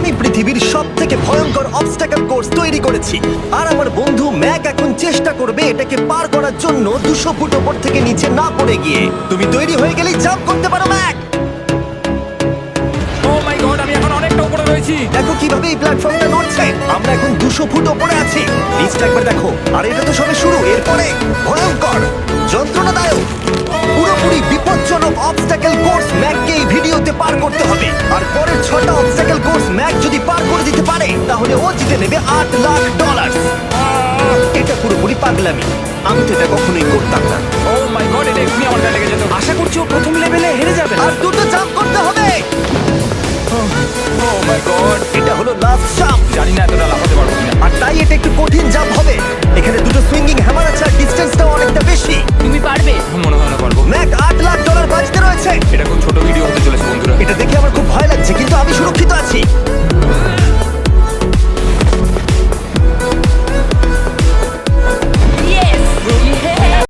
আমি পৃথিবীর সবথেকে ভয়ঙ্কর অবস্টাকল কোর্স তৈরি করেছি, আর আমার বন্ধু ম্যাক এখন চেষ্টা করবে এটাকে পার করার জন্য 200 ফুট ওপর থেকে নিচে না পড়ে গিয়ে। তুমি তৈরি হয়ে গেলেই জাম্প করতে পারো ম্যাক। ও মাই গড, আমি এখন অনেকটা উপরে রয়েছি। দেখো কিভাবে এই প্ল্যাটফর্মটা নড়ছে। আমরা এখন 200 ফুট ওপরে আছি। নিচটা একবার দেখো। আর এটা তো সবে শুরু, এরপরে ভয়ঙ্কর, যন্ত্রণাদায়ক, পুরোপুরি বিপজ্জনক অবস্টাকল কোর্স ম্যাককে এই ভিডিওতে পার করতে হবে। আর পরের 6টা অবস্টাকল কোর্স ম্যাক যদি পার করে দিতে পারে তাহলে ও জিতে নেবে $8,00,000। এটা পুরোপুরি পাগলামি, আমি তো এটা কখনোই করতাম না। ও মাই গড, এটা এক্ষুনি আমার গায়ে লেগে যেত। আশা করছি ও প্রথম লেভেলে হেরে যাবে না। আর দুটো জাম্প করতে হবে। ও মাই গড, এটা হলো লাস্ট জাম্প, জানি না এতটা লাফাতে পারবো কিনা। আর তাই এটা একটু কঠিন জাম্প হবে। এখানে দুটো সুইঙ্গিং হ্যামার আছে আর ডিসটেন্সটাও অনেকটা বেশি। তুমি পারবে। মনে হয় না পারবো। ম্যাক $8,00,000 বাঁচতে রয়েছে। এটা খুব ছোট ভিডিও হতে চলেছে বন্ধুরা। এটা দেখে আমার খুব ভয় লাগছে, কিন্তু আমি সুরক্ষিত আছি।